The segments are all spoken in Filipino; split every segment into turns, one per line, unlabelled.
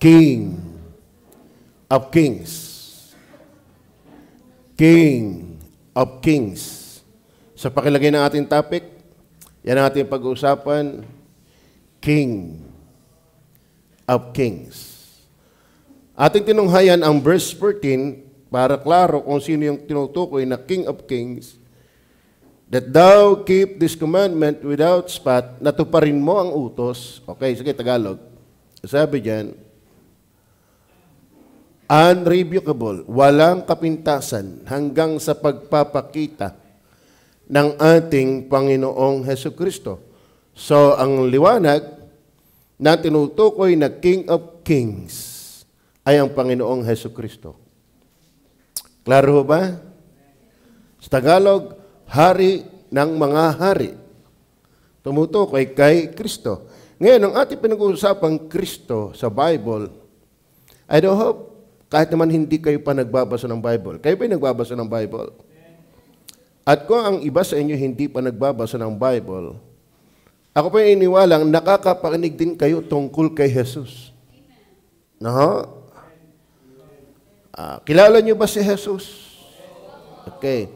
King of Kings. King of Kings. Sa pakilagay ng ating topic, yan ang ating pag-uusapan, King of Kings. Ating tinunghayan ang verse 14 para klaro kung sino yung tinutukoy na King of Kings, that thou keep this commandment without spot, natuparin mo ang utos. Okay, sige, Tagalog. Sabi dyan, unrebukable, walang kapintasan hanggang sa pagpapakita ng ating Panginoong Hesukristo. So, ang liwanag na tinutukoy na King of Kings ay ang Panginoong Hesukristo. Klaro ba? Sa Tagalog, hari ng mga hari. Tumutukoy kay Kristo. Ngayon, ang ating pinag-uusapang Kristo sa Bible, I do hope, kahit naman hindi kayo pa nagbabasa ng Bible. Kayo ba nagbabasa ng Bible? At kung ang iba sa inyo hindi pa nagbabasa ng Bible, ako pa iniwalang nakakapakinig din kayo tungkol kay Jesus. No? Kilala niyo ba si Jesus? Okay.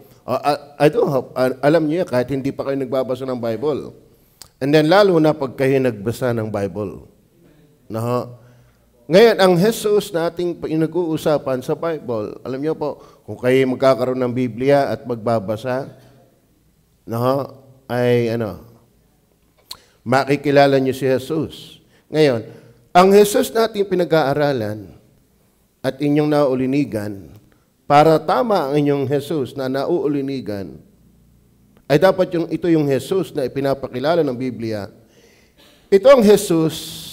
I do hope, alam niyo kahit hindi pa kayo nagbabasa ng Bible. And then lalo na pag kayo nagbasa ng Bible. No? Ngayon, ang Jesus na ating pinag-uusapan sa Bible, alam niyo po, kung kayo magkakaroon ng Biblia at magbabasa, makikilala niyo si Jesus. Ngayon, ang Jesus na ating pinag-aaralan at inyong nauulinigan, para tama ang inyong Jesus na nauulinigan, ay dapat ito yung Jesus na ipinapakilala ng Biblia. Ito ang Jesus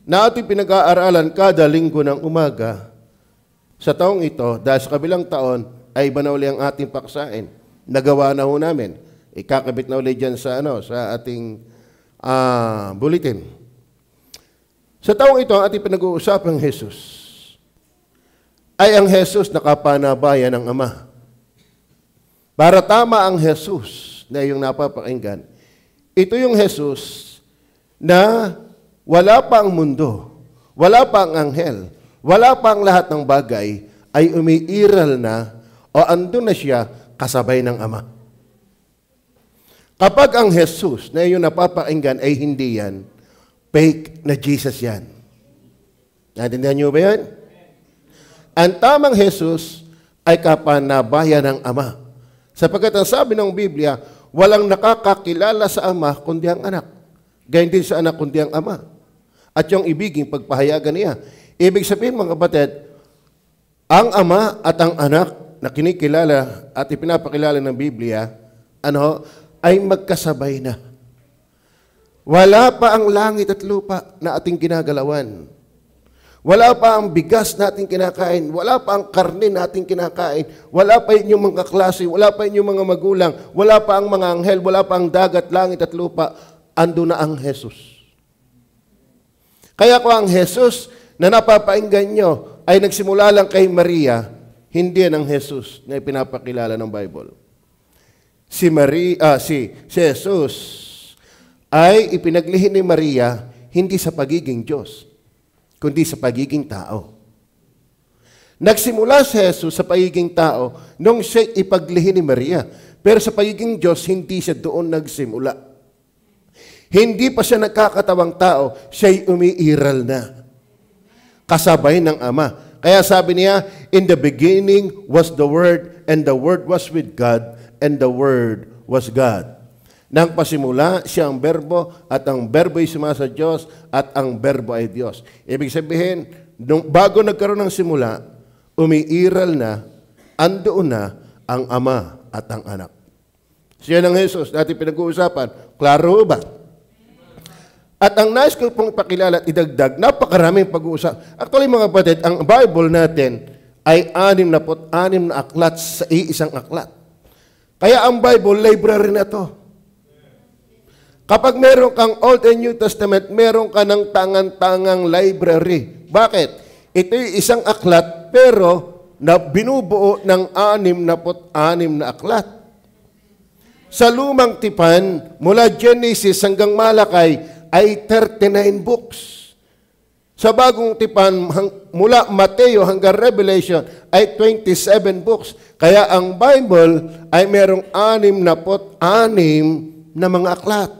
na ating pinag-aaralan kada linggo ng umaga. Sa taong ito, dahil sa kabilang taon, ay iba na uli ang ating paksain. Nagawa na ho namin. Ikakabit na uli dyan sa ating bulletin. Sa taong ito, ang ating pinag-uusapang Jesus ay ang Jesus na kapanabayan ng Ama. Para tama ang Jesus na iyong napapakinggan, ito yung Jesus na wala pa ang mundo, wala pa ang anghel, wala pa ang lahat ng bagay, ay umiiral na o andun na siya kasabay ng Ama. Kapag ang Jesus na iyong napapakinggan ay hindi yan, fake na Jesus yan. Natindihan niyo ba yan? Ang tamang Jesus ay kapanabayan ng Ama. Sapagkat ang sabi ng Biblia, walang nakakakilala sa Ama kundi ang anak. Gayon din sa anak kundi ang Ama. At yung ibiging pagpahayagan niya. Ibig sabihin mga kapatid, ang Ama at ang anak na kinikilala at ipinapakilala ng Biblia, ay magkasabay na. Wala pa ang langit at lupa na ating ginagalawan. Wala pa ang bigas na ating kinakain. Wala pa ang karne na ating kinakain. Wala pa inyong mga klase. Wala pa inyong mga magulang. Wala pa ang mga anghel. Wala pa ang dagat, langit at lupa. Ando na ang Jesus. Kaya kung ang Jesus na napapainggan nyo ay nagsimula lang kay Maria, hindi yan ang Jesus na ipinapakilala ng Bible. Si Jesus ay ipinaglihi ni Maria hindi sa pagiging Diyos, kundi sa pagiging tao. Nagsimula si Jesus sa pagiging tao nung siya ipaglihi ni Maria. Pero sa pagiging Diyos, hindi siya doon nagsimula. Hindi pa siya nagkakatawang tao, siya'y umiiral na. Kasabay ng Ama. Kaya sabi niya, in the beginning was the Word, and the Word was with God, and the Word was God. Nang pasimula, siya ang berbo, at ang berbo ay sumasa Diyos, at ang berbo ay Diyos. Ibig sabihin, bago nagkaroon ng simula, umiiral na, andoon na ang Ama at ang Anak. Siya ng Jesus, natin pinag-uusapan. Klaro ba? At ang nais ko pong ipakilala at idagdag, napakaraming pag-uusap. Actually mga kapatid, ang Bible natin ay 66 na aklat sa iisang aklat. Kaya ang Bible, library na to. Kapag meron kang Old and New Testament, meron ka ng tangan-tangang library. Bakit? Ito'y isang aklat, pero na binubuo ng 66 na aklat. Sa lumang tipan, mula Genesis hanggang Malakay, ay 39 books. Sa bagong tipan, mula Mateo hanggang Revelation ay 27 books. Kaya ang Bible ay merong 66 na mga aklat.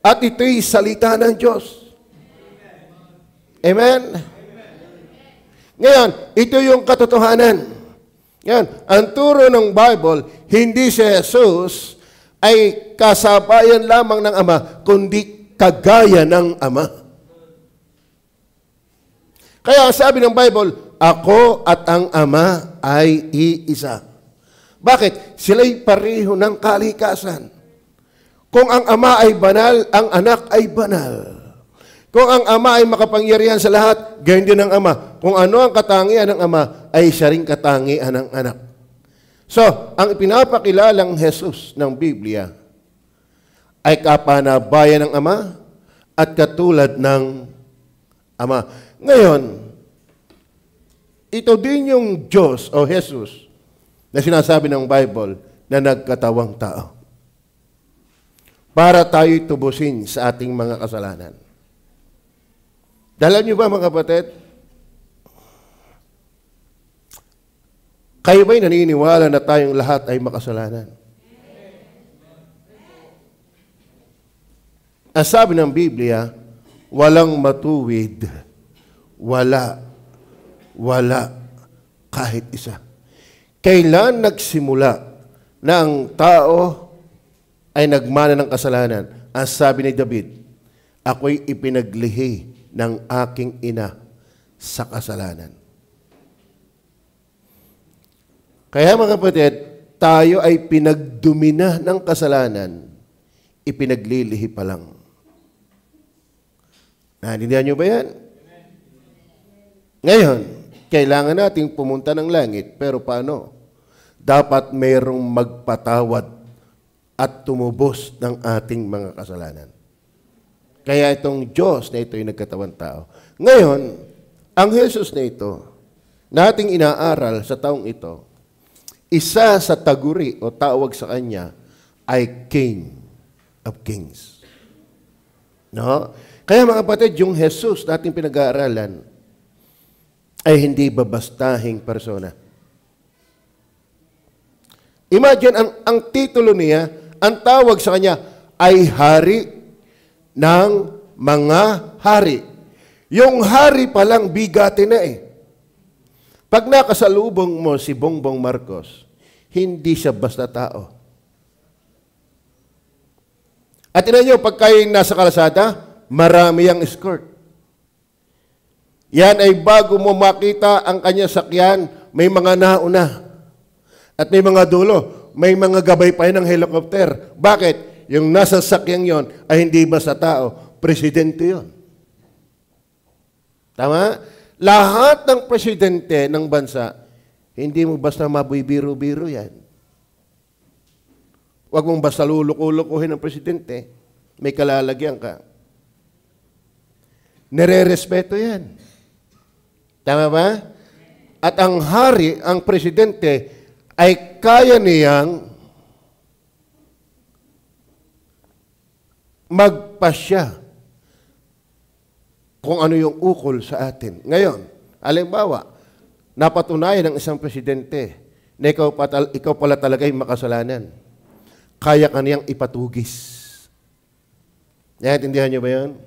At ito'y salita ng Diyos. Amen? Ngayon, ito yung katotohanan. Ngayon, ang turo ng Bible, hindi si Jesus ay kasabayan lamang ng Ama, kundi kagaya ng Ama. Kaya sabi ng Bible, ako at ang Ama ay iisa. Bakit? Sila'y pareho ng kalikasan. Kung ang Ama ay banal, ang Anak ay banal. Kung ang Ama ay makapangyarihan sa lahat, gayon din ang Ama. Kung ano ang katangian ng Ama, ay siya ring katangian ng Anak. So, ang ipinapakilalang Jesus ng Biblia ay kapanabayan ng Ama at katulad ng Ama. Ngayon, ito din yung Diyos o Jesus na sinasabi ng Bible na nagkatawang tao para tayo'y tubusin sa ating mga kasalanan. Dahil niyo ba mga kapatid? Kayo ba'y naniniwala na tayong lahat ay makasalanan? Ang sabi ng Biblia, walang matuwid. Wala kahit isa. Kailan nagsimula na ang tao ay nagmana ng kasalanan? Ang sabi ni David, ako'y ipinaglihi ng aking ina sa kasalanan. Kaya mga kapatid, tayo ay pinagdumina ng kasalanan, ipinaglilihi pa lang. Naintindihan niyo ba yan? Ngayon, kailangan nating pumunta ng langit, pero paano? Dapat mayroong magpatawad at tumubos ng ating mga kasalanan. Kaya itong Diyos na ito ay nagkatawang tao. Ngayon, ang Jesus na ito, nating inaaral sa taong ito, isa sa taguri o tawag sa Kanya ay King of Kings. No? Kaya mga kapatid, yung Jesus nating pinag-aaralan ay hindi babastahing persona. Imagine, ang titulo niya, ang tawag sa Kanya ay Hari ng mga hari. Yung hari palang bigati na eh. Pag nakasalubong mo si Bongbong Marcos, hindi siya basta tao. At tingnan nyo, pag kayo nasa kalsada, marami ang escort. Yan ay bago mo makita ang kanya sakyan, may mga nauna. At may mga dulo, may mga gabay pa ng helicopter. Bakit? Yung nasa sakyan yon ay hindi basta tao, presidente yon. Tama? Lahat ng presidente ng bansa, hindi mo basta mabibiro-biro yan. Huwag mong basta luluko-lukuhin ng presidente. May kalalagyan ka. Nire-respeto yan. Tama ba? At ang hari, ang presidente, ay kaya niyang magpasya kung ano yung ukol sa atin. Ngayon, halimbawa, napatunayan ng isang presidente na ikaw pala talaga yung makasalanan. Kaya ka niyang ipatugis. Naintindihan niyo ba yan?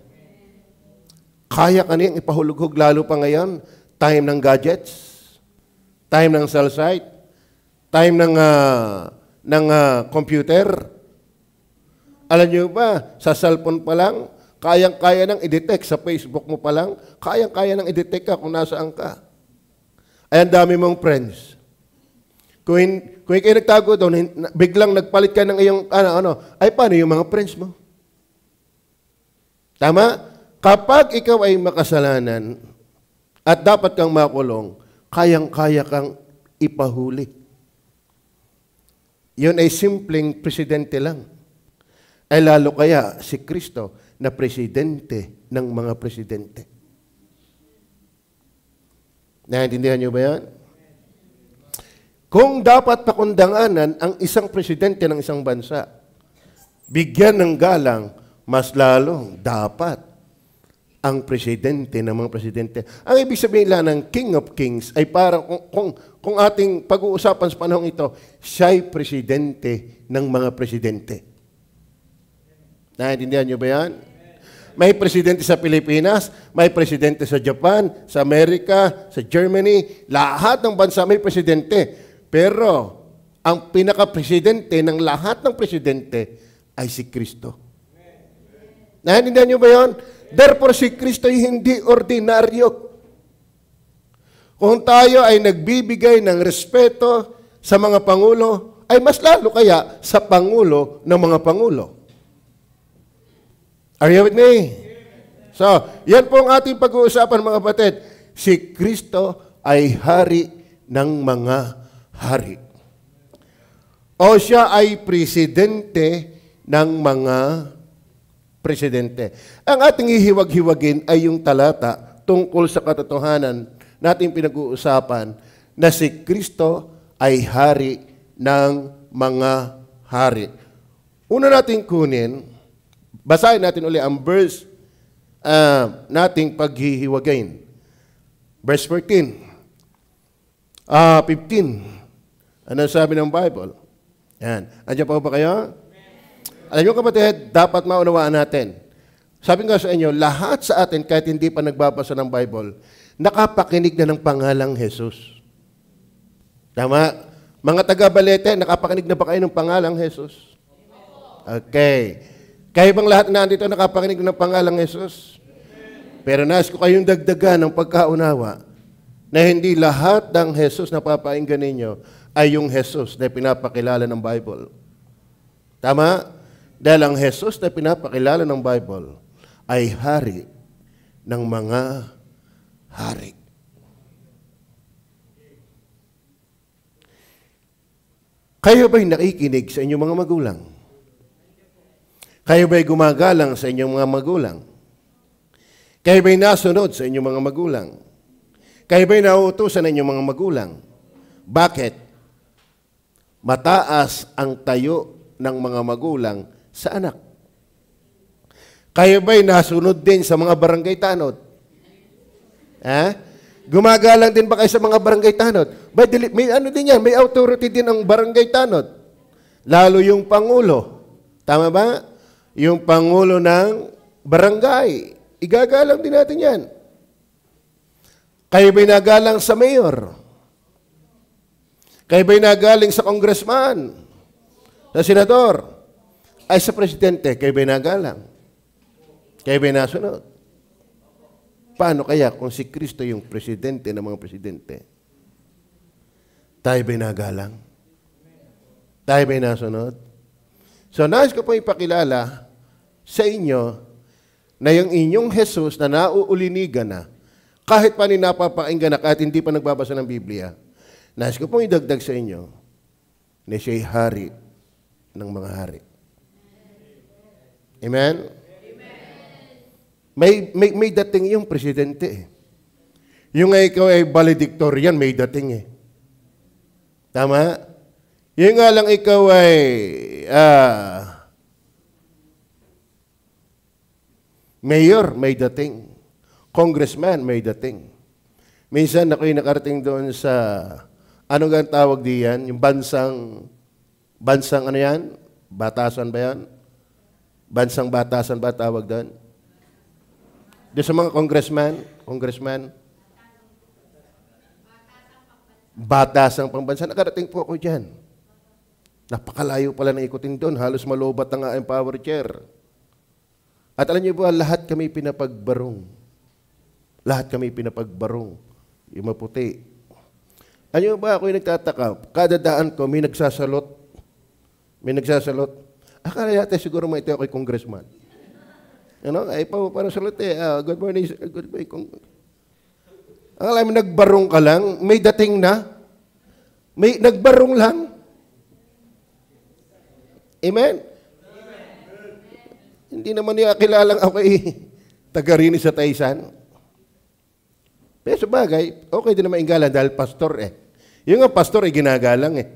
Kaya ka niyang ipahulughog, lalo pa ngayon, time ng gadgets, time ng cell site, time ng computer. Alam niyo ba, sa cellphone pa lang, kayang-kaya nang i-detect sa Facebook mo pa lang, kayang-kaya nang i-detect ka kung nasaan ka. Ay, ang dami mong friends. Kung kayo nagtago doon, biglang nagpalit ka ng iyong, ay paano yung mga friends mo? Tama? Kapag ikaw ay makasalanan at dapat kang makulong, kayang-kaya kang ipahuli. Yun ay simpleng presidente lang. Ay lalo kaya si Kristo na presidente ng mga presidente. Naintindihan niyo ba yan? Kung dapat pakundanganan ang isang presidente ng isang bansa, bigyan ng galang, mas lalong dapat ang presidente ng mga presidente. Ang ibig sabihin lang ng King of Kings ay parang kung ating pag-uusapan sa panahong ito, siya'y presidente ng mga presidente. Naintindihan niyo ba yan? May presidente sa Pilipinas, may presidente sa Japan, sa Amerika, sa Germany, lahat ng bansa may presidente. Pero ang pinaka-presidente ng lahat ng presidente ay si Kristo. Naintindihan niyo ba yan? Therefore, si Kristo ay hindi ordinaryo. Kung tayo ay nagbibigay ng respeto sa mga pangulo, ay mas lalo kaya sa pangulo ng mga pangulo. Are you with me? So, yan po ang ating pag-uusapan mga kapatid. Si Kristo ay hari ng mga hari. O siya ay presidente ng mga presidente. Ang ating hihiwag-hiwagin ay yung talata tungkol sa katotohanan nating pinag-uusapan na si Kristo ay hari ng mga hari. Una natin kunin, basahin natin uli ang verse nating paghihiwagayin. Verse 14. 15. Ano sabi ng Bible? Yan. Andiyan pa ba kayo? Alam niyo kapatid, dapat maunawaan natin. Sabi nga sa inyo, lahat sa atin, kahit hindi pa nagbabasa ng Bible, nakapakinig na ng pangalang Jesus. Tama? Mga taga-Balete, nakapakinig na ba kayo ng pangalang Jesus? Okay. Kayo bang lahat na nandito nakapakinig na ng pangalang Jesus? Pero nais ko kayong dagdagan ng pagkaunawa na hindi lahat ng Jesus na papainggan ninyo ay yung Jesus na pinapakilala ng Bible. Tama? Dahil ang Jesus na pinapakilala ng Bible ay hari ng mga hari. Kayo ba'y nakikinig sa inyong mga magulang? Kayo ba'y gumagalang sa inyong mga magulang? Kayo ba'y nasunod sa inyong mga magulang? Kayo ba'y nauutusan ng inyong mga magulang? Bakit? Mataas ang tayo ng mga magulang sa anak. Kayo ba'y nasunod din sa mga barangay tanod? Gumagalang din ba kayo sa mga barangay tanod? May ano din yan, may authority din ang barangay tanod. Lalo yung pangulo. Tama ba? Yung pangulo ng barangay. Igagalang din natin yan. Kayo ba'y nagalang sa mayor? Kayo ba'y nagaling sa congressman? Sa senador? Ay sa presidente, kayo ba'y nagalang? Kayo ba'y nasunod? Paano kaya kung si Kristo yung presidente ng mga presidente? Tayo ba'y nagalang? Tayo ba'y nasunod? So, nais ko po ipakilala sa inyo na yung inyong Jesus na nauulinigan na, kahit pa napapakinggan na, kahit hindi pa nagbabasa ng Biblia, nais ko pong idagdag sa inyo na siya'y hari ng mga hari. Amen? May dating yung presidente. Yung ikaw ay valedictorian, may dating eh. Tama? Yung nga lang ikaw ay mayor, may dating. Congressman, may dating. Minsan ako'y nakarating doon sa, ano nga tawag diyan? Yung bansang ano yan? Batasan ba yan? Bansang batasan ba tawag doon? Doon sa mga congressman, batasang pambansa. Nakarating po ako dyan. Napakalayo pala na ikutin doon. Halos malubat ang aking power chair. At alam niyo ba, lahat kami pinapagbarong. Lahat kami pinapagbarong. Yung maputi. Alam niyo ba, ako'y nagtataka. Kada daan ko, may nagsasalot. Akala yata siguro may ito ako'y congressman. Ano? Ay, parang salot eh. Good morning. Good morning. Akala mo, nagbarong ka lang. May dating na. May nagbarong lang. Amen? Hindi naman niya kilalang ako taga-Rini sa Taysan. Pero sa bagay, okay din naman inggalan dahil pastor eh. Yung nga pastor ay ginagalang eh.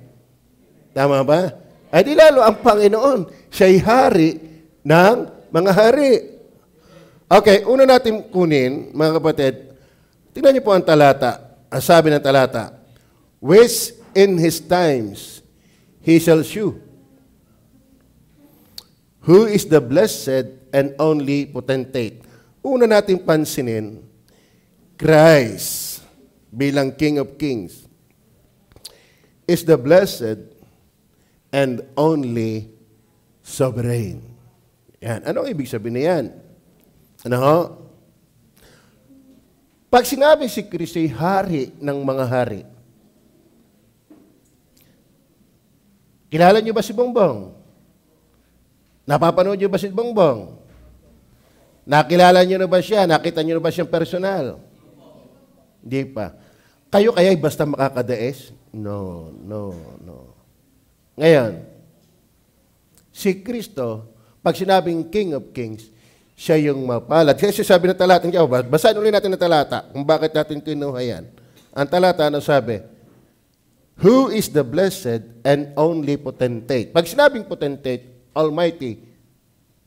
Tama ba? Ay di lalo ang Panginoon, siya'y hari ng mga hari. Okay, una natin kunin, mga kapatid, tingnan niyo po ang talata. Ang sabi ng talata, which in his times he shall shew, who is the blessed and only potentate. Una natin pansinin, Christ bilang King of Kings is the blessed and only sovereign. Yan. Anong ibig sabihin niyan? Ano ho? Pag sinabi si Kristo ay hari ng mga hari, kilala niyo ba si Bongbong? Napapanood niyo ba si Bongbong? Nakilala niyo na ba siya? Nakita niyo na ba siyang personal? Hindi pa. Kayo kaya basta makakadaes? No. Ngayon, si Kristo, pag sinabing King of Kings, siya yung mapalad. Kasi sabi na talata, basahin ulit natin na talata kung bakit natin kinuha yan. Ang talata, ano sabi? Who is the blessed and only potentate? Pag sinabing potentate, almighty,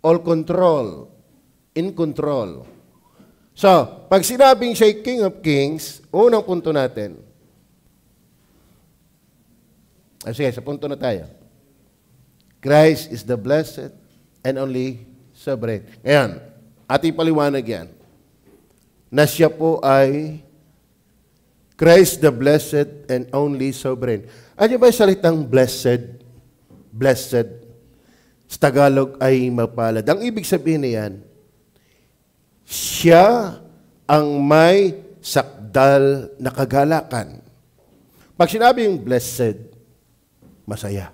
all control, in control. So, pag sinabing siya King of Kings, unang punto natin. Sige, sa punto na tayo. Christ is the blessed and only sovereign. Ngayon, ating paliwanag yan. Na siya po ay Christ the blessed and only sovereign. Ano ba yung salitang blessed? Blessed. Sa Tagalog ay mapalad. Ang ibig sabihin niyan, siya ang may sakdal na kagalakan. Pag sinabi yung blessed, masaya.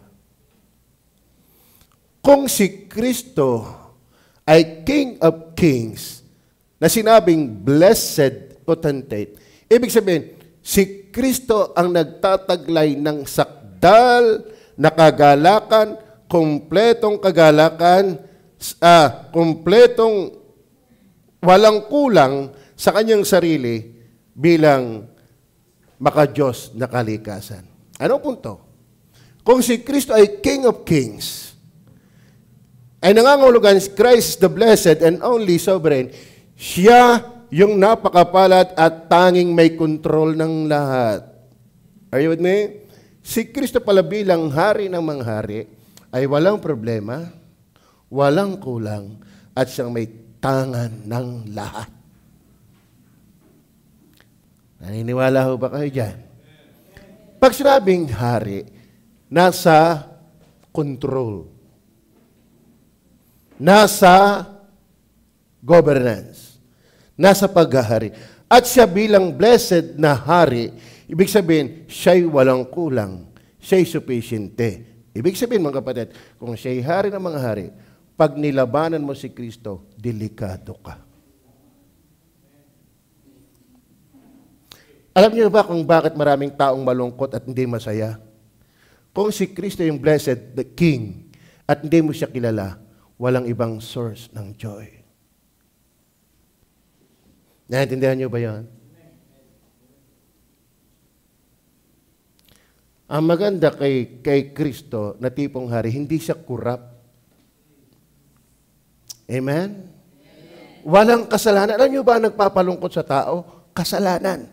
Kung si Kristo ay King of Kings, na sinabing blessed potentate, ibig sabihin, si Kristo ang nagtataglay ng sakdal na kagalakan, kompletong kagalakan, kompletong walang kulang sa kanyang sarili bilang maka-Diyos na kalikasan. Anong punto? Kung si Kristo ay King of Kings, ay nangangahulugan, Christ the blessed and only sovereign, siya yung napakapalad at tanging may kontrol ng lahat. Are you with me? Si Kristo pala bilang hari ng mga hari ay walang problema, walang kulang, at siyang may tangan ng lahat. Naniniwala ho ba kayo dyan? Pag sinabing hari, nasa control. Nasa governance. Nasa paghahari. At siya bilang blessed na hari, ibig sabihin, siya'y walang kulang. Siya'y sufficiente. Ibig sabihin, mga kapatid, kung siya'y hari ng mga hari, pag nilabanan mo si Kristo, delikado ka. Alam niyo ba kung bakit maraming taong malungkot at hindi masaya? Kung si Kristo yung blessed, the King, at hindi mo siya kilala, walang ibang source ng joy. Naintindihan niyo ba yan? Ang maganda kay Kristo na tipong hari, hindi siya corrupt. Amen? Walang kasalanan. Alam niyo ba nagpapalungkot sa tao? Kasalanan.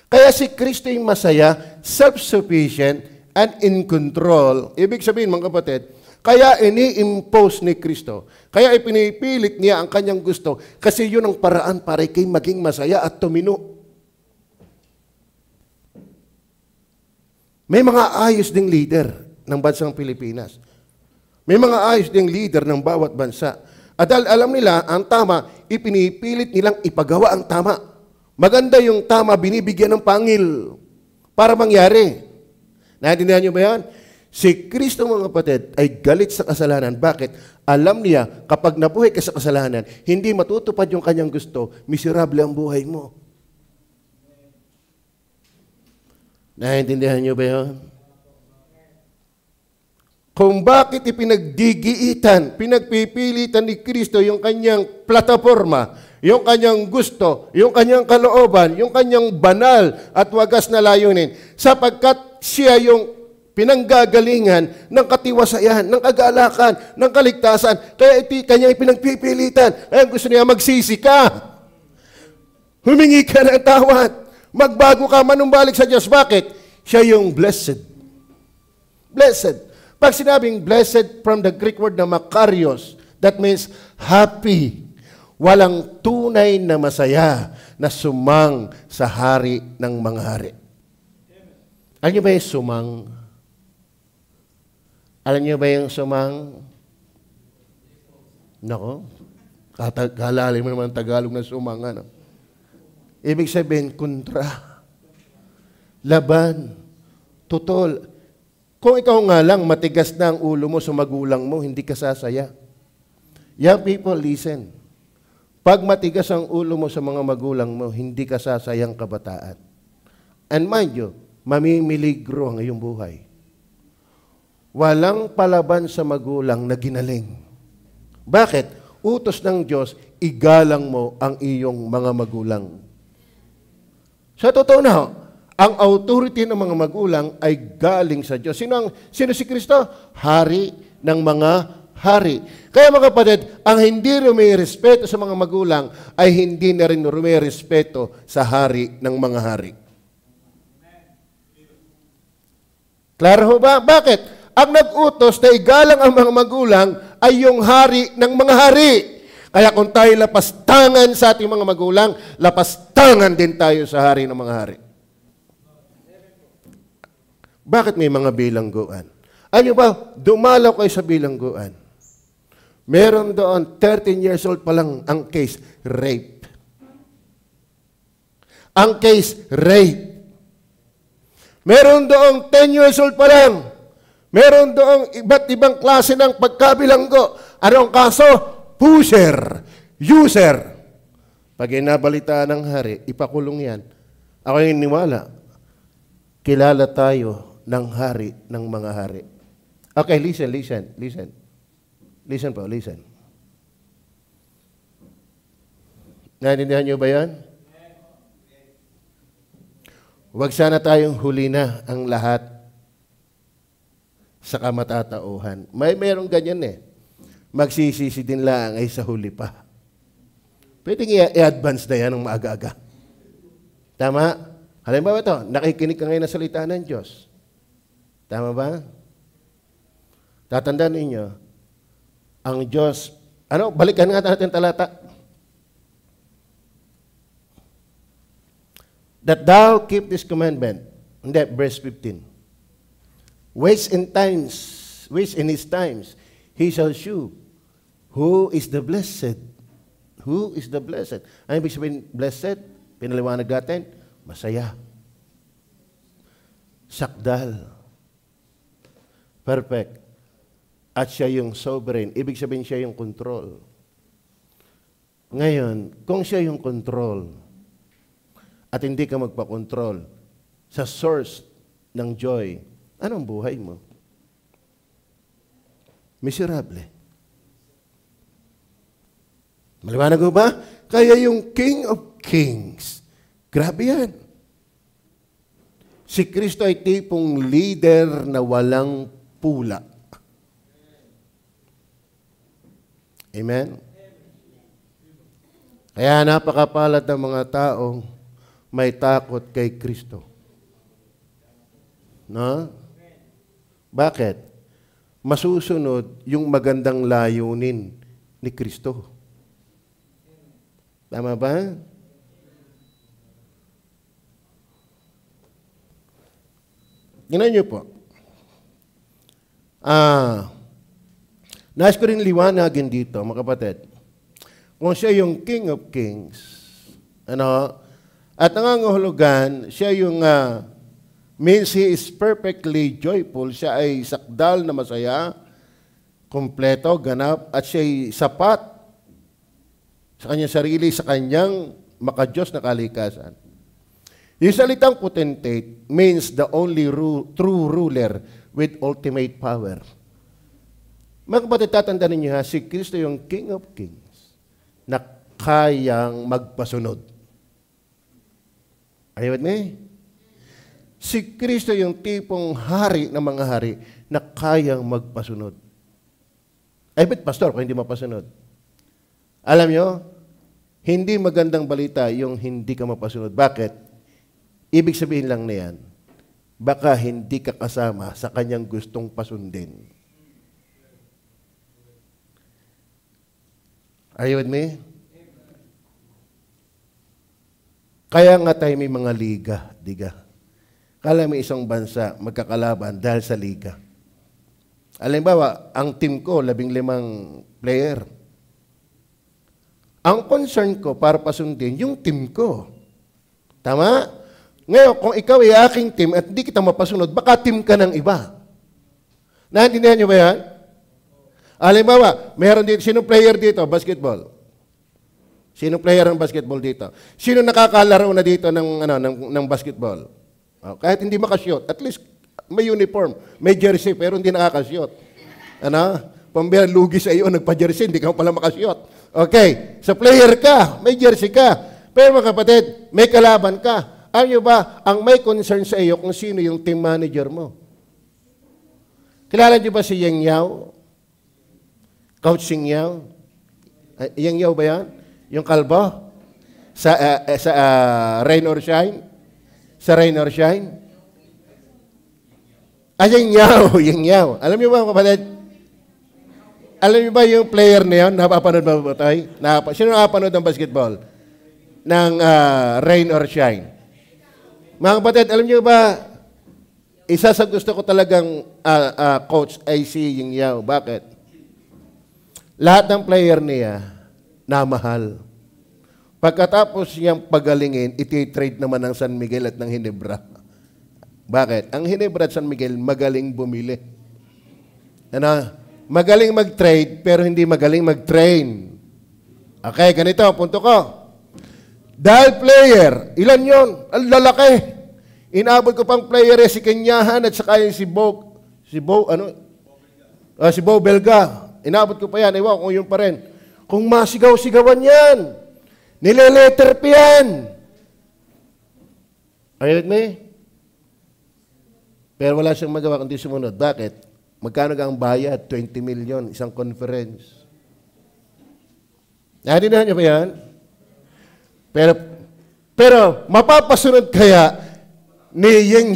Kaya si Kristo yung masaya, self-sufficient, and in control. Ibig sabihin, mga kapatid, kaya ini-impose ni Kristo. Kaya ipinipilit niya ang kanyang gusto kasi yun ang paraan para kay maging masaya at tumino. May mga ayos ding leader ng bansang Pilipinas. May mga ayos ding leader ng bawat bansa. At alam nila, ang tama, ipinipilit nilang ipagawa ang tama. Maganda yung tama, binibigyan ng pangil para mangyari. Naintindihan niyo ba yan? Si Kristo, mga kapatid, ay galit sa kasalanan. Bakit? Alam niya, kapag nabuhay ka sa kasalanan, hindi matutupad yung kanyang gusto, miserable ang buhay mo. Naintindihan niyo ba yan? Kung bakit ipinagdigiitan, pinagpipilitan ni Kristo yung kanyang plataforma, yung kanyang gusto, yung kanyang kalooban, yung kanyang banal at wagas na layunin, sapagkat siya yung pinanggagalingan ng katiwasayan, ng kagalakan, ng kaligtasan. Kaya kanya ipinagpipilitan. Kaya gusto niya magsisi ka. Humingi ka ng tawad. Magbago ka, manumbalik sa Diyos. Bakit? Siya yung blessed. Blessed. Pag sinabing blessed from the Greek word na makarios, that means happy. Walang tunay na masaya na sumang sa hari ng mga hari. Alam niyo ba yung sumang? Alam niyo ba yung sumang? Nako, kalali mo naman Tagalog na sumang. Ano? Ibig sabihin, kontra. Laban. Tutol. Kung ikaw nga lang, matigas na ang ulo mo sa magulang mo, hindi ka sasaya. Young people, listen. Pag matigas ang ulo mo sa mga magulang mo, hindi ka sasayang kabataan. And mind you, mamimiligro ang iyong buhay. Walang palaban sa magulang na ginaling. Bakit? Utos ng Diyos, igalang mo ang iyong mga magulang. Sa totoo na, ang authority ng mga magulang ay galing sa Diyos. Sino si Kristo? Hari ng mga hari. Kaya mga kapatid, ang hindi rumirespeto sa mga magulang ay hindi na rin rumirespeto sa hari ng mga hari. Klaro ho ba? Bakit? Ang nag-utos na igalang ang mga magulang ay yung hari ng mga hari. Kaya kung tayo lapastangan sa ating mga magulang, lapastangan din tayo sa hari ng mga hari. Bakit may mga bilangguan? Ano ba? Dumalaw kayo sa bilangguan. Meron doon, 13 years old pa lang ang case, rape. Ang case, rape. Meron doong 10 years old pa lang. Meron doong iba't ibang klase ng pagkabilanggo. Anong kaso? Pusher. User. Pag inabalitaan ng hari, ipakulong yan. Ako yung niwala. Kilala tayo ng hari ng mga hari. Okay, listen. Listen po, listen. Naintindihan niyo ba yan? Huwag sana tayong huli na ang lahat sa kamatatauhan. Mayroong ganyan eh. Magsisisi din lang ay sa huli pa. Pwedeng i-advance na yan ng maaga-aga. Tama? Halimbawa ito, nakikinig ka ngayon ng salita ng Diyos. Tama ba? Tatandaan ninyo, ang Diyos, balikan nga natin talata. That thou keep this commandment. Hindi, verse 15. Ways in his times, he shall shew who is the blessed. Who is the blessed? Ano ibig sabihin, blessed? Pinaliwanag natin, masaya. Sakdal. Perfect. At siya yung sovereign. Ibig sabihin siya yung control. Ngayon, kung siya yung control, at hindi ka magpakontrol sa source ng joy, anong buhay mo? Miserable. Maliwanag mo ba? Kaya yung King of Kings, grabe yan. Si Kristo ay tipong leader na walang pula. Amen? Kaya napakapalad ng mga taong may takot kay Kristo. No? Bakit? Masusunod yung magandang layunin ni Kristo. Tama ba? Tingnan niyo po. Nais ko rin liwanagin dito, mga kapatid. Kung siya yung King of Kings, at nangangahulugan, siya yung means he is perfectly joyful, siya ay sakdal na masaya, kompleto, ganap, at siya ay sapat sa kanyang sarili, sa kanyang makadiyos na kalikasan. Yung salitang potentate means the only true ruler with ultimate power. Mga kapatid, tatandaan ninyo si Kristo yung King of Kings na kayang magpasunod. Are you with me? Si Kristo yung tipong hari ng mga hari na kayang magpasunod. Ay, ba't pastor kung hindi mapasunod? Alam nyo, hindi magandang balita yung hindi ka mapasunod. Bakit? Ibig sabihin lang na yan, baka hindi ka kasama sa kanyang gustong pasundin. Are you with me? Kaya nga tayo may mga liga, diga. Kala may isang bansa magkakalaban dahil sa liga. Halimbawa, ang team ko, 15 player. Ang concern ko para pasundin, yung team ko. Tama? Ngayon, kung ikaw ay aking team at hindi kita mapasunod, baka team ka ng iba. Naintindihan niyo ba yan? Halimbawa, meron dito, sino player dito? Basketball. Sino player ng basketball dito? Sino nakakalaro na dito ng basketball? Oh, kahit hindi makashoot, at least may uniform, may jersey, pero hindi nakakashoot. Ano? Pambira, lugi sa iyo, nagpa-jersey, hindi ka pala makashoot. Okay, sa player ka, may jersey ka. Pero mga kapatid, may kalaban ka. Alam nyo ba, ang may concern sa iyo kung sino yung team manager mo? Kilala nyo ba si Yang Yao? Coach Sing Yao? Yang Yao ba yan? Yung kalbo? Sa Rain or Shine? Sa Rain or Shine? Yang Yao, Yang Yao. Alam nyo ba mga kapatid? Alam niyo ba yung player na yun? Napapanood ba tayo? Sino nakapanood ng basketball? Ng Rain or Shine? Mga kapatid, alam niyo ba, isa sa gusto ko talagang coach ay si Ying Yao. Bakit? Lahat ng player niya, namahal. Pagkatapos niyang pagalingin, iti-trade naman ng San Miguel at ng Ginebra. Bakit? Ang Ginebra at San Miguel, magaling bumili. Ano? Magaling mag-trade, pero hindi magaling mag-train. Okay, ganito, punto ko. Dahil player, ilan yon? Ang lalaki. Inabot ko pang player si Kenyahan at saka yung si Bo Belga. Inabot ko pa yan. Ewan kung yun pa rin. Kung masigaw-sigawan yan, nileletter pa yan. Are you with me? Pero wala siyang magawa kundi sumunod. Bakit? Magkano ang bayad? 20 million, isang conference. Naintindihan niyo ba yan? Pero mapapasunod kaya ni Yang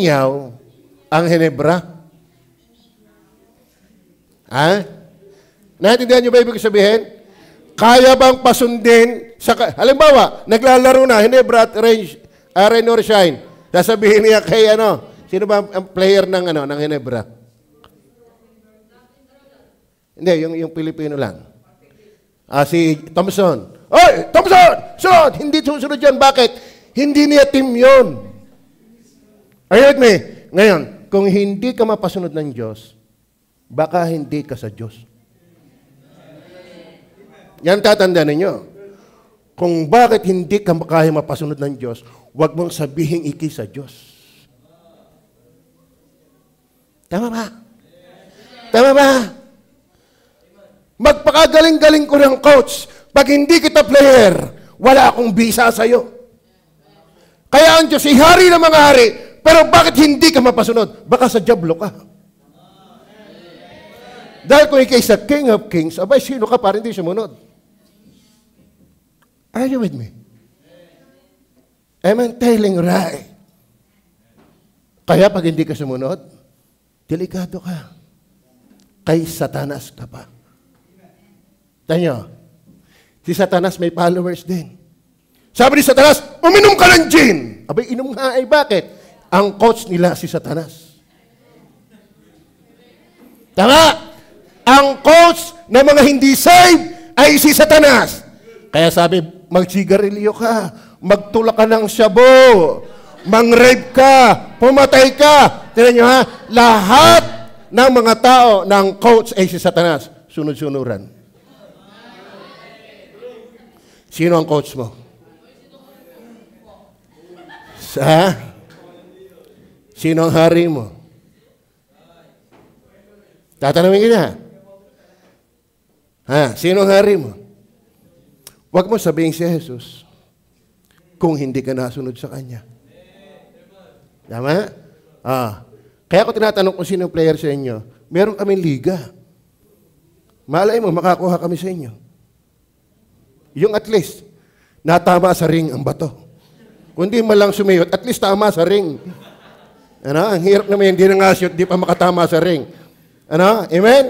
Yao, ang Ginebra? Ha? Naintindihan niyo ba ibig sabihin? Kaya bang pasundin? Halimbawa, naglalaro na, Ginebra at Rain or Shine. Sasabihin niya kay sino ba ang player ng Ginebra? Hindi, yung Pilipino lang. Si Thompson. Oy, Thompson! Sunod! Hindi susunod yan. Bakit? Hindi niya team yun. Are you with me? Ngayon, kung hindi ka mapasunod ng Diyos, baka hindi ka sa Diyos. Yan tatandaan ninyo. Kung bakit hindi ka kaya mapasunod ng Diyos, huwag mong sabihin iki sa Diyos. Tama ba? Tama ba? Magpakagaling-galing ko ng coach. Pag hindi kita player, wala akong bisa sa'yo. Kaya ang Diyos, ihari ng mga hari, pero bakit hindi ka mapasunod? Baka sa diablo ka. Dahil kung ikay sa King of Kings, abay, sino ka para hindi sumunod? Are you with me? Am I telling right? Kaya pag hindi ka sumunod, delikado ka. Kay Satanas ka pa. Tanyo, si Satanas may followers din. Sabi ni Satanas, uminom ka ng gin. Abay, inom nga ay bakit? Ang coach nila si Satanas. Tama? Ang coach ng mga hindi saved ay si Satanas. Kaya sabi, magsigarilyo ka, magtula ka ng shabu, mang-rape ka, pumatay ka. Tignan nyo ha, lahat ng mga tao ng coach ay si Satanas. Sunod-sunuran. Sino ang coach mo? Sino ang hari mo? Tatanungin kita. Sino ang hari mo? Huwag mo sabihin si Jesus kung hindi ka nasunod sa Kanya. Tama? Kaya ako tinatanong kung sino player sa inyo, meron kaming liga. Malay mo, makakuha kami sa inyo. Yung at least, natama sa ring ang bato. Kung di man lang sumiyot, at least tama sa ring. Ano? Ang hirap naman hindi na nga shoot, di pa makatama sa ring. Ano? Amen?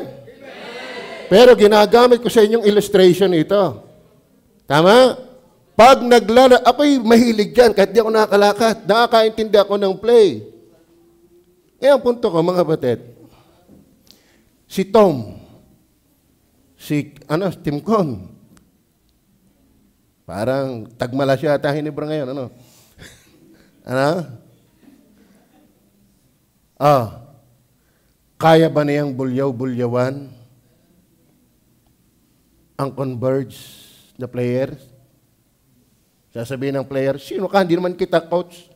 Pero ginagamit ko sa inyong illustration ito. Tama? Pag ako'y mahilig dyan, kahit di ako nakakalakad, nakakaintindi ako ng play. Ngayon, punto ko, mga kapatid. Si Tom, Tim Con, parang tagmala siya ata hinibra ngayon, ano? Kaya ba niyang bulyaw-bulyawan ang converge na players? Sasabihin ng player, sino ka? Hindi naman kita, coach.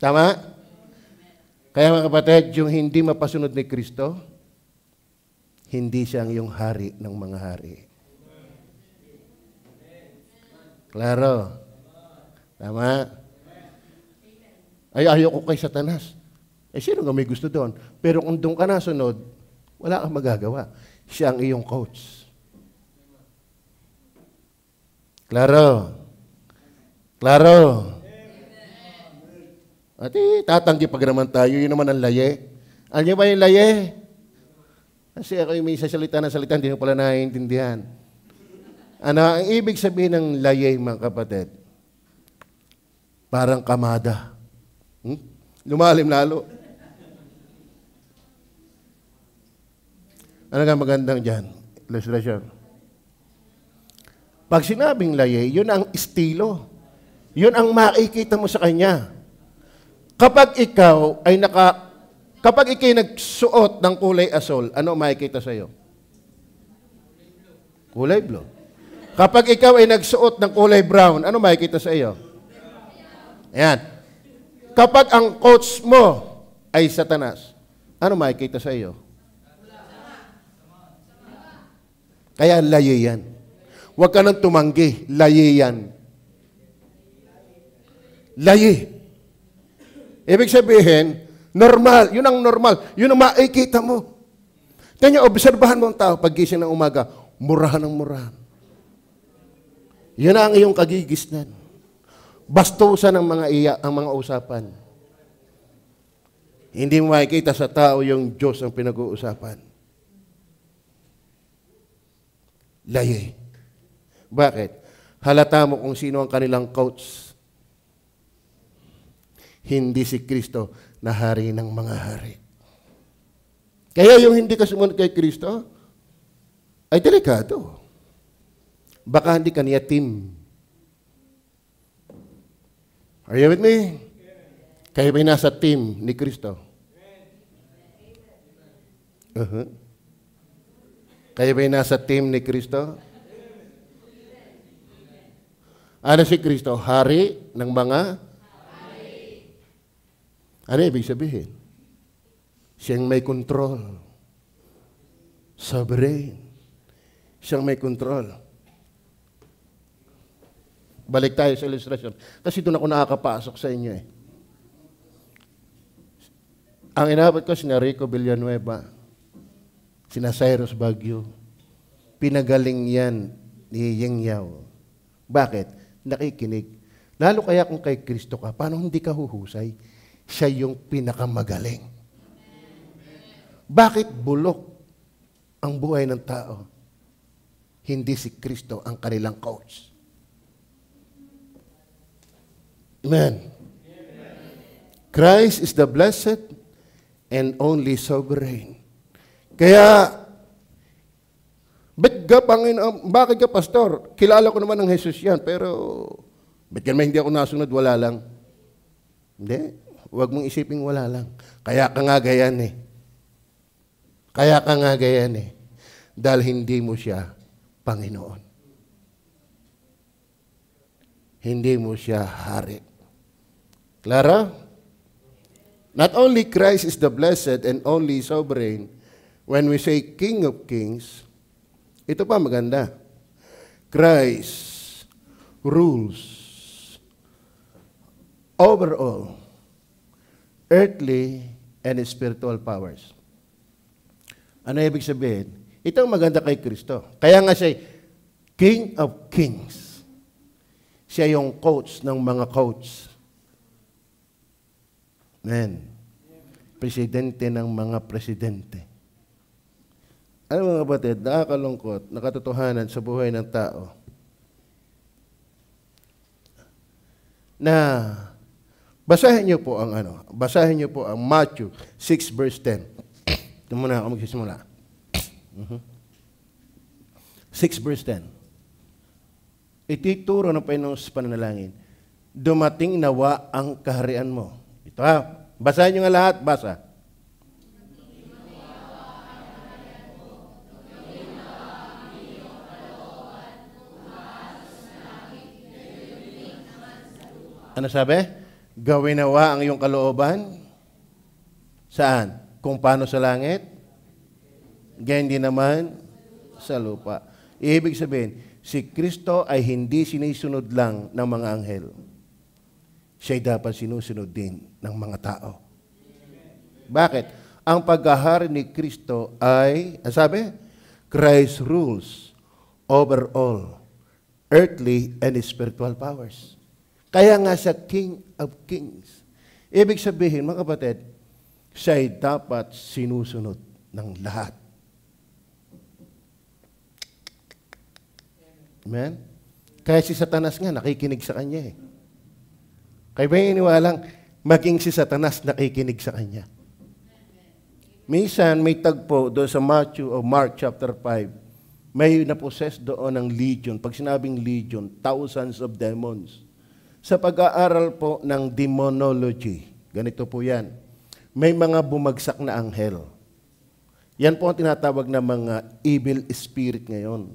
Tama? Kaya mga kapatid, yung hindi mapasunod ni Kristo, hindi siyang yung hari ng mga hari. Klaro? Tama? Ayoko kay Satanas. Sino nga may gusto doon? Pero kung doon ka nasunod, wala kang magagawa. Siya ang iyong coach. Klaro? Klaro? At tatanggi pag naman tayo, yun naman ang laye. Alam niyo ba yung laye? Kasi ako yung may sasalita ng salita, hindi ko pala naiintindihan. Ang ibig sabihin ng laye, mga kapatid? Parang kamada. Lumalim lalo. Ano nga magandang dyan? Illustration. Pag sinabing laye, yun ang estilo. Yun ang makikita mo sa kanya. Kapag ikaw ay nagsuot ng kulay asol, ano makikita sa iyo? Kulay blue. Kapag ikaw ay nagsuot ng kulay brown, ano makikita sa iyo? Ayan. Kapag ang coach mo ay Satanas, ano makikita sa iyo? Kaya laye yan. Huwag ka nang tumanggi. Laye yan. Laye. Ibig sabihin, normal. Yun ang normal. Yun ang makikita mo. Kanya, obserbahan mo ang tao pag gising ng umaga, murahan ng murahan. Yun ang iyong kagigisnan. Bastusan ang mga usapan. Hindi mo makikita sa tao yung Diyos ang pinag-uusapan. Laye. Bakit? Halata mo kung sino ang kanilang coach. Hindi si Kristo na hari ng mga hari. Kaya yung hindi ka sumunod kay Kristo, ay delikado. Baka hindi ka niya team. Are you with me? Kayo ba'y nasa team ni Kristo? Kayo ba'y nasa team ni Kristo? Ano si Kristo? Hari ng mga? Hari. Ano ibig sabihin? Siyang may control. Sovereign. Siyang may control. Balik tayo sa illustration. Kasi doon ako nakakapasok sa inyo eh. Ang inabot ko si Rico Villanueva, sina Cyrus Baguio, pinagaling yan ni Yeng Yao. Bakit? Nakikinig. Lalo kaya kung kay Kristo ka, paano hindi ka huhusay? Siya yung pinakamagaling. Bakit bulok ang buhay ng tao? Hindi si Kristo ang kanilang coach. Amen. Christ is the blessed and only sovereign. Kaya, bakit ka, pastor? Kilala ko naman ng Jesus yan, pero ba't ka naman hindi ako nasunod, wala lang? Hindi. Huwag mong isiping wala lang. Kaya ka nga gayan eh. Kaya ka nga gayan eh. Dahil hindi mo siya Panginoon. Hindi mo siya hari. Clara? Not only Christ is the blessed and only sovereign, when we say King of Kings, ito pa maganda. Christ rules over all. earthly and spiritual powers. Ano ibig sabihin? Ito ang maganda kay Kristo. Kaya nga siya King of Kings. Siya yung coach ng mga coach. Amen. Presidente ng mga presidente. Ano mga kapatid, nakakalungkot, nakatotohanan sa buhay ng tao na basahin niyo po ang Matthew 6 verse 10. Ito muna ako magsisimula. 6 verse 10. Itituro ng Panginoon sa pananalangin, dumating nawa ang kaharian mo. Ito ha, basahin niyo nga lahat, basa. Ano sabi? Gawin nawa ang iyong kalooban. Saan? Kung paano sa langit, ganyan din naman sa lupa. Ibig sabihin, si Kristo ay hindi sinisunod lang ng mga anghel. Siya'y dapat sinusunod din ng mga tao. Bakit? Ang paghahari ni Kristo ay, sabi? Christ rules over all earthly and spiritual powers. Kaya nga sa King of Kings. Ibig sabihin, mga kapatid, siya'y dapat sinusunod ng lahat. Amen? Kaya si Satanas nga, nakikinig sa kanya eh. Kaya ba iniwalang maging si Satanas nakikinig sa kanya? Minsan, may tagpo doon sa Matthew o Mark chapter 5, may napossess doon ng legion. Pag sinabing legion, thousands of demons. Sa pag-aaral po ng demonology, ganito po yan, may mga bumagsak na anghel. Yan po ang tinatawag na mga evil spirit ngayon.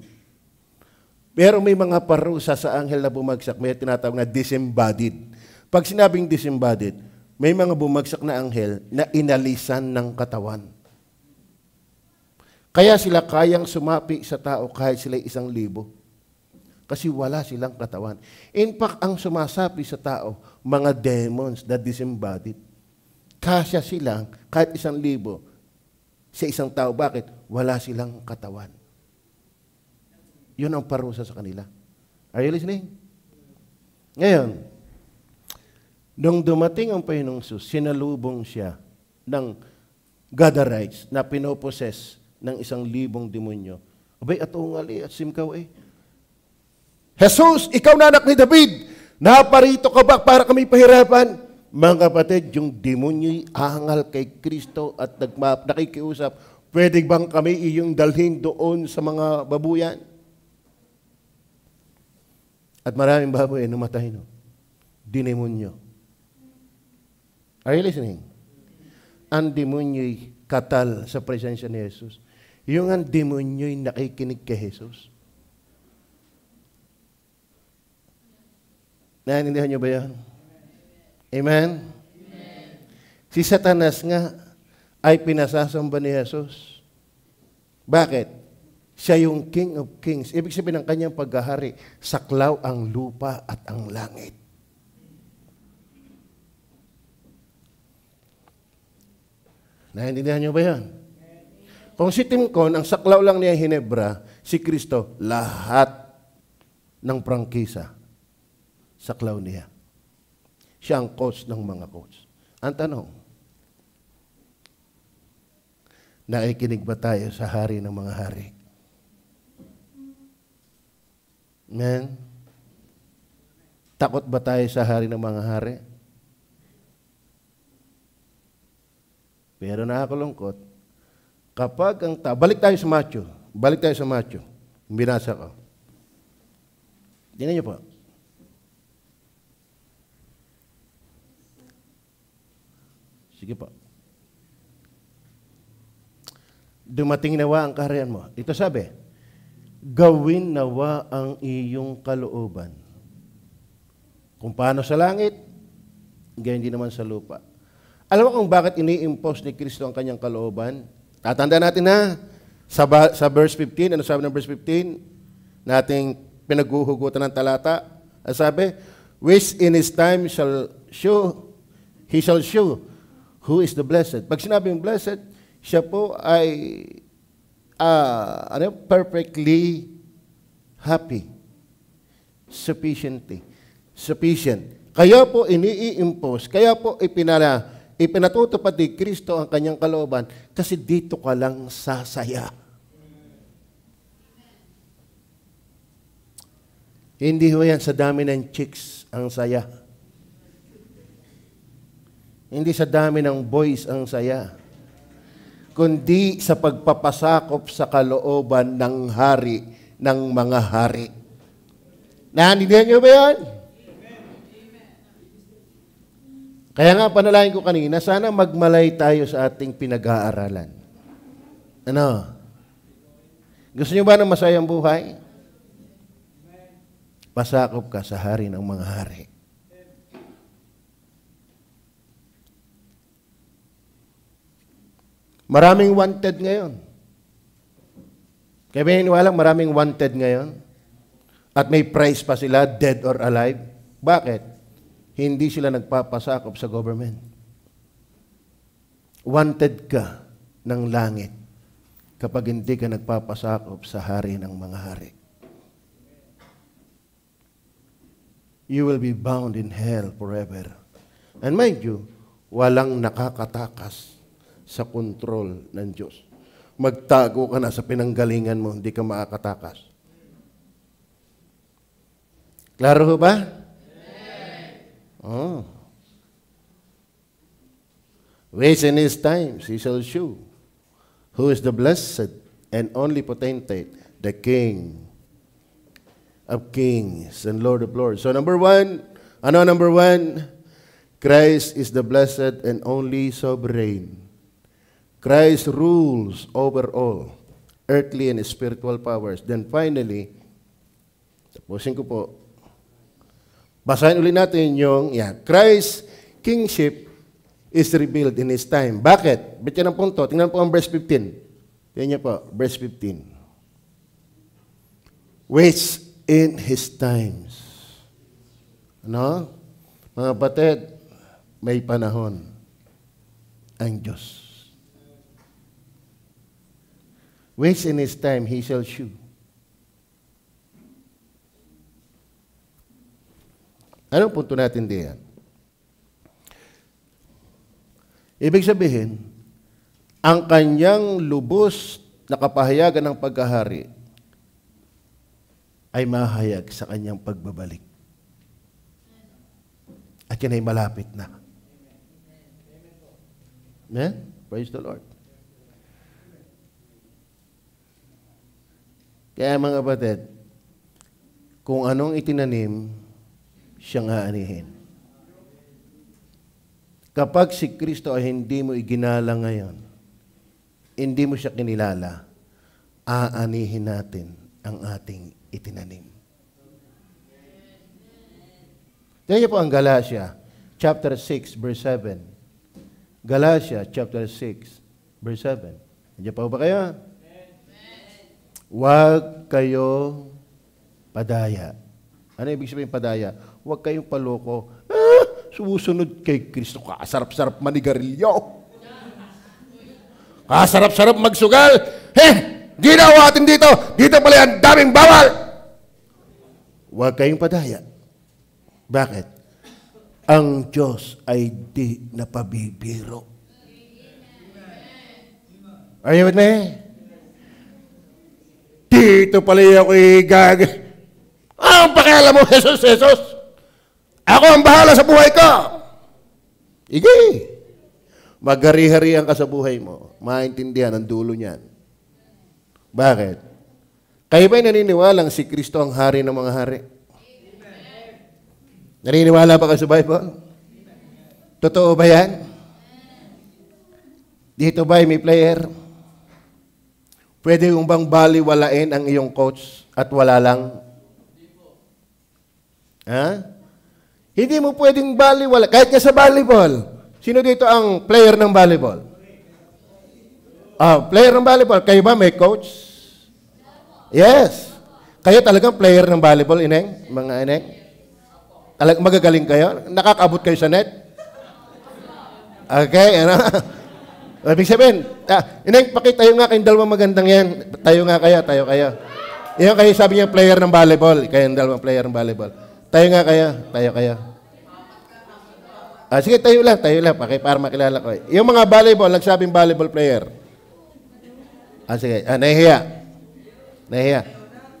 Pero may mga parusa sa anghel na bumagsak, may tinatawag na disembodied. Pag sinabing disembodied, may mga bumagsak na anghel na inalisan ng katawan. Kaya sila kayang sumapi sa tao kahit sila 1,000. Kasi wala silang katawan. In fact, ang sumasapi sa tao, mga demons na disembodied. Kasya silang kahit 1,000 sa isang tao. Bakit? Wala silang katawan. Yun ang parusa sa kanila. Are you listening? Ngayon, nung dumating ang Panginoong Jesus, sinalubong siya ng Gadarites na pinoposes ng 1,000 demonyo. Abay, atungali at simkaw eh. Jesus, ikaw na anak ni David, naparito ka ba para kami pahirapan? Mga kapatid, yung demonyo'y aangal kay Kristo at nakikiusap, pwede bang kami iyong dalhin doon sa mga babuyan? At maraming baboy namatay, no? Dinemonyo. Are you listening? Ang demonyo'y katal sa presensya ni Jesus. Yung ang demonyo'y nakikinig kay Jesus. Naiintindihan niyo ba yan? Amen? Amen? Si Satanas nga ay pinasasamba ni Jesus. Bakit? Siya yung King of Kings. Ibig sabihin ng kanyang paghahari, saklaw ang lupa at ang langit. Naiintindihan niyo ba yan? Kung si Timcon, ang saklaw lang niya Hinebra, si Kristo, lahat ng prangkisa, saklaw niya. Siya ang coach ng mga coach. Ang tanong, nakikinig ba tayo sa hari ng mga hari? Amen? Takot ba tayo sa hari ng mga hari? Pero nakakalungkot, kapag ang tao, balik tayo sa Matthew, binasa ko. Tingnan niyo po. Sige po. Dumating nawa ang kaharian mo. Ito sabi, gawin nawa ang iyong kalooban. Kung paano sa langit, ganyan din naman sa lupa. Alam mo kung bakit ini-impose ni Kristo ang kanyang kalooban? Tatanda natin na sa verse 15, ano sabi ng verse 15? Nating pinaghuhugutan ng talata. Sabi, which in his time he shall show who is the blessed. Pag sinabing blessed, siya po ay perfectly happy. Sufficient. Kaya po ini-impose, kaya po ipinatutupad ni Kristo ang kanyang kalooban kasi dito ka lang sasaya. Hindi ho yan sa dami ng chicks ang saya. Hindi sa dami ng boys ang saya. Kundi sa pagpapasakop sa kalooban ng hari ng mga hari. Naintindihan niyo ba yan? Kaya nga panalangin ko kanina, sana magmalay tayo sa ating pinag-aaralan. Ano? Gusto niyo ba ng masayang buhay? Pasakop ka sa hari ng mga hari. Maraming wanted ngayon. Kaya biniwalang maraming wanted ngayon? At may price pa sila, dead or alive? Bakit? Hindi sila nagpapasakop sa government. Wanted ka ng langit kapag hindi ka nagpapasakop sa hari ng mga hari. You will be bound in hell forever. And mind you, walang nakakatakas sa kontrol ng Diyos. Magtago ka na sa pinanggalingan mo, hindi ka makakatakas. Klaro ho ba? Oh. Waits in his times, he shall shew who is the blessed and only potentate, the King of kings and Lord of lords. So number one, number one? Christ is the blessed and only sovereign. Christ rules over all, earthly and spiritual powers. Then finally, tapusin ko po, basahin ulit natin yung, Christ's kingship is revealed in His time. Bakit? Ba't yan ang punto? Tingnan po ang verse 15. Tingnan niyo po, verse 15. Waits in His times. Ano? Mga batid, may panahon ang Diyos. Waits in His time, He shall shew. Anong punto natin diyan? Ibig sabihin, ang kanyang lubos na kapahayagan ng paghahari ay mahayag sa kanyang pagbabalik. At yan ay malapit na. Amen? Praise the Lord. Kaya mga batid, kung anong itinanim, siyang aanihin. Kapag si Kristo ay hindi mo iginala ngayon, hindi mo siya kinilala, aanihin natin ang ating itinanim. Tingnan niyo po ang Galatia, chapter 6, verse 7. Galatia, chapter 6, verse 7. Nandiyan pa ba kayo? Huwag kayo padaya. Ano ibig sabihin padaya? Huwag kayong paloko. Susunod kay Kristo. Kasarap-sarap manigarilyo. Kasarap-sarap magsugal. Ginawa natin dito. Dito pala ang daming bawal. Huwag kayong padaya. Bakit? Ang Diyos ay di napabibiro. Are you with me? Dito pala ako igag. Anong pakialam mo, Jesus? Ako ang bahala sa buhay ko. Ige. Maghari-harihan ka sa buhay mo. Maintindihan ang dulo niyan. Bakit? Kayo ba'y naniniwalang si Kristo ang hari ng mga hari? Naniniwala ba kayo sa Bible? Totoo ba yan? Dito ba'y may player? Pwede kong bang baliwalain ang iyong coach at wala lang? Ha? Hindi mo pwedeng baliwala. Kahit nga sa volleyball. Sino dito ang player ng volleyball? Player ng volleyball. Kayo ba may coach? Yes. Kayo talagang player ng volleyball, Ineng? Mga Ineng? Magagaling kayo? Nakakaabot kayo sa net? Okay, ano? Ibig sabihin, Ineng, pakitayo nga kayong dalawang magandang yan. Tayo nga kayo, tayo kayo. Yung kayo sabi niya player ng volleyball. Kayong dalawang player ng volleyball. Tayo nga kayo, tayo kayo. Sige, tayo lang, okay, para makilala ko. Yung mga volleyball, nagsabing volleyball player. Sige, nahihiya.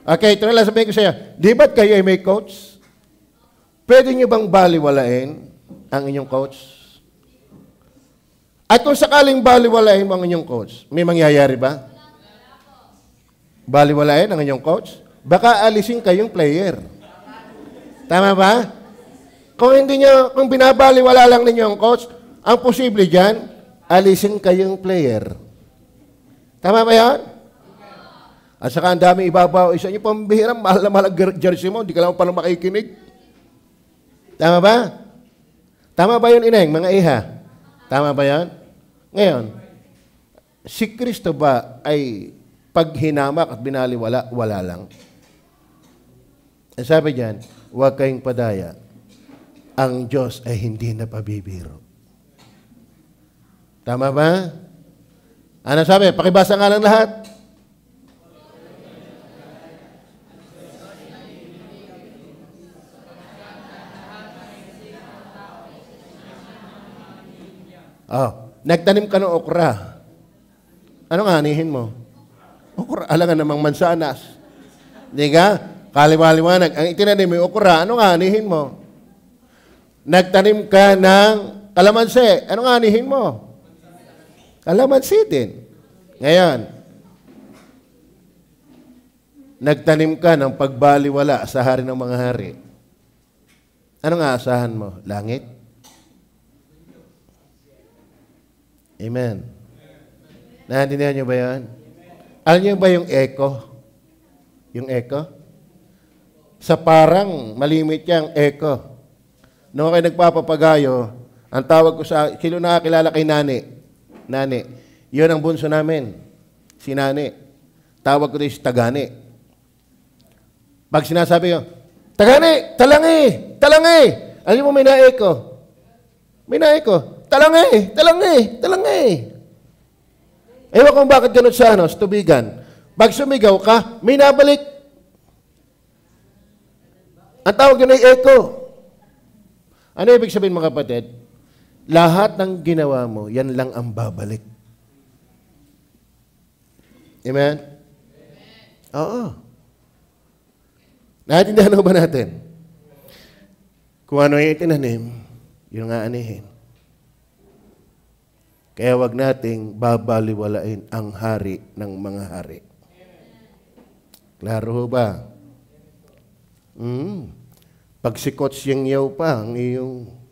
Okay, ito na lang sabihin ko sa iyo. Di ba't kayo ay may coach? Pwede nyo bang baliwalain ang inyong coach? At kung sakaling baliwalain mo ang inyong coach, may mangyayari ba? Baliwalain ang inyong coach? Baka alisin kayong player. Tama ba? Kung binabaliwala lang ninyo ang coach, ang posible dyan, alisin kayong player. Tama ba yan? At saka ang dami ibabaw. Isa nyo pambihirang, mahal na mahal ang jersey mo, hindi ka lang pala makikinig. Tama ba? Tama ba yun, Ineng, mga iha? Tama ba yan? Ngayon, si Kristo ba ay pag hinamak at binaliwala, wala lang? Sabi diyan, huwag kayong padaya. Ang Diyos ay hindi na pabibiro. Tama ba? Ano sabi? Pakibasa nga lang lahat. Nagtanim ka ng okra. Anong anihin mo? Okra, alangan namang mansanas. Di ka? Kaliwaliwanag. Ang itinanim mo yung okra, anong anihin mo? Nagtanim ka ng kalamansi. Anong anihin mo? Kalamansi din. Ngayon, nagtanim ka ng pagbaliwala sa hari ng mga hari. Anong aasahan mo? Langit? Amen. Naintindihan niyo ba yan? Alam niyo ba yung echo? Yung echo? Sa parang malimit yang echo. Noong kayo nagpapapagayo, ang tawag ko sa, sino nakakilala kay Nani? Nani. Yun ang bunso namin. Si Nani. Tawag ko rin si Tagani. Pag sinasabi ko, Tagani! Talangi! Talangi! Alam mo may na-echo? May na-echo. Talangi! Talangi! Talangi! Ewan kung bakit ganun sa tubigan. Pag sumigaw ka, may nabalik. Ang tawag yun ay echo. Ano ibig sabihin mga kapatid? Lahat ng ginawa mo, yan lang ang babalik. Amen? Oo. Naintindihan ba natin? Kung ano yung itinanim, yun nga anihin. Kaya wag nating babaliwalain ang hari ng mga hari. Klaro ba? Pag si Coach yung yaw pa, ang iyong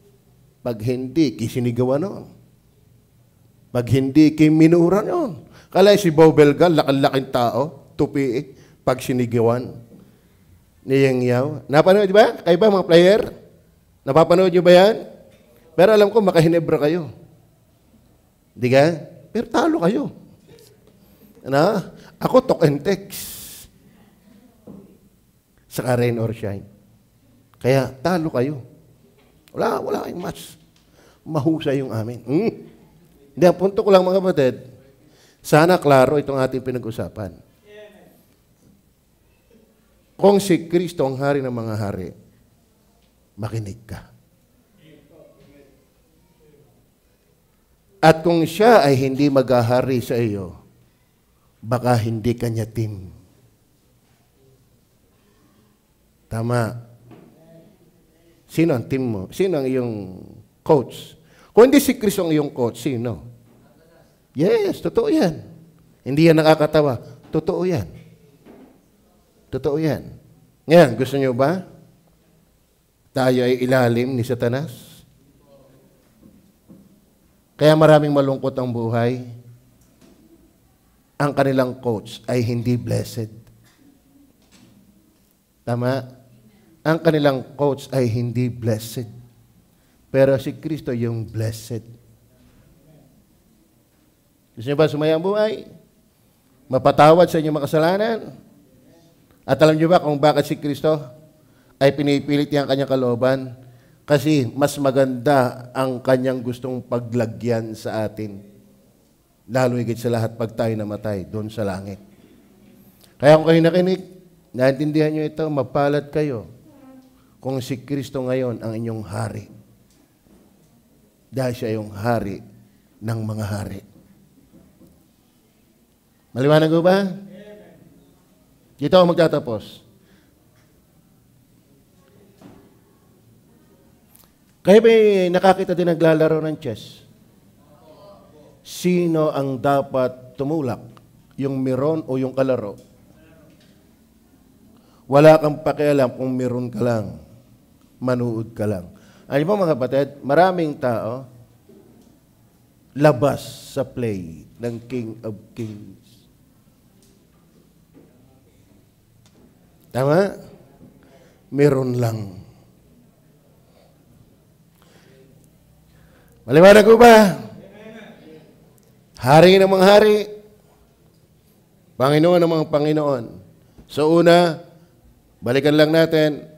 pag hindi, kisinigawan nun. Pag hindi, kiminura nun. Kalay si Bobelgal, laking tao, tupi, pag sinigawan ni yung yaw. Napanood ba? Kayo ba mga player? Napapanood nyo ba yan? Pero alam ko, makahinebra kayo. Di ka? Pero talo kayo. Ano? Ako, talk and text. Saka rain or shine. Kaya, talo kayo. Wala kayong match. Mahusay yung amin. Hindi, ang punto ko lang mga kapatid, sana klaro itong ating pinag-usapan. Kung si Kristo ang hari ng mga hari, makinig ka. At kung siya ay hindi maghahari sa iyo, baka hindi kanya team. Tama. Sino ang team mo? Sino ang iyong coach? Kung hindi si Kristo ang iyong coach, sino? Yes, totoo yan. Hindi yan nakakatawa. Totoo yan. Totoo yan. Ngayon, gusto niyo ba? Tayo ay ilalim ni Satanas? Kaya maraming malungkot ang buhay. Ang kanilang coach ay hindi blessed. Tama? Ang kanilang coach ay hindi blessed. Pero si Kristo yung blessed. Gusto niyo ba sumaya ang buhay? Mapatawad sa inyong makasalanan? At alam niyo ba kung bakit si Kristo ay pinipilit niyang kanyang kalooban? Kasi mas maganda ang kanyang gustong paglagyan sa atin. Lalo higit sa lahat pag tayo namatay doon sa langit. Kaya kung kayo nakinig, naintindihan nyo ito, mapalad kayo kung si Kristo ngayon ang inyong hari. Dahil siya yung hari ng mga hari. Maliwanag ko ba? Dito ako magtatapos. Kayo ba'y nakakita din naglalaro ng chess? Sino ang dapat tumulak? Yung meron o yung kalaro? Wala kang pakialam kung meron ka lang. Manuod ka lang. Alam mo mga kapatid, maraming tao labas sa play ng King of Kings. Tama? Meron lang. Maliwanag ko ba? Hari ng mga hari. Panginoon ng mga Panginoon. So una, balikan lang natin.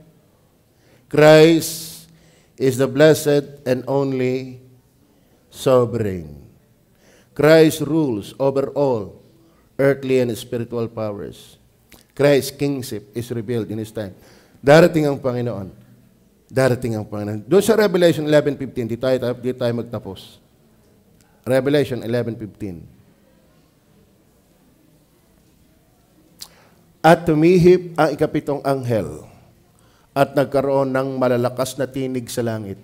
Christ is the blessed and only sovereign. Christ rules over all earthly and spiritual powers. Christ's kingship is revealed in His time. Darating ang Panginoon. Darating ang Panginoon. Doon sa Revelation 11:15, di tayo magtapos. Revelation 11:15. At tumihip ang ikapitong anghel at nagkaroon ng malalakas na tinig sa langit.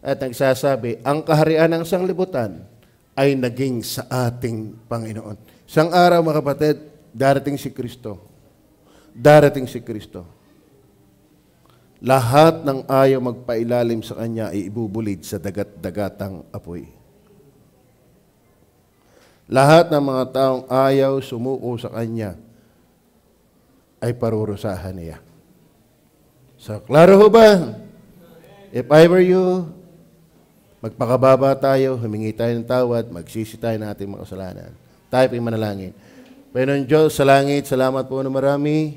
At nagsasabi, ang kaharian ng sanglibutan ay naging sa ating Panginoon. Isang araw, mga kapatid, darating si Kristo. Darating si Kristo. Lahat ng ayaw magpailalim sa Kanya ay ibubulid sa dagat-dagatang apoy. Lahat ng mga taong ayaw sumuko sa Kanya ay parurusahan niya. So, klaro ho ba? If I were you, magpakababa tayo, humingi tayo ng tawad, magsisi tayo ng ating mga kasalanan. Tayo po'y manalangin. Panginoon Diyos, sa langit, salamat po na marami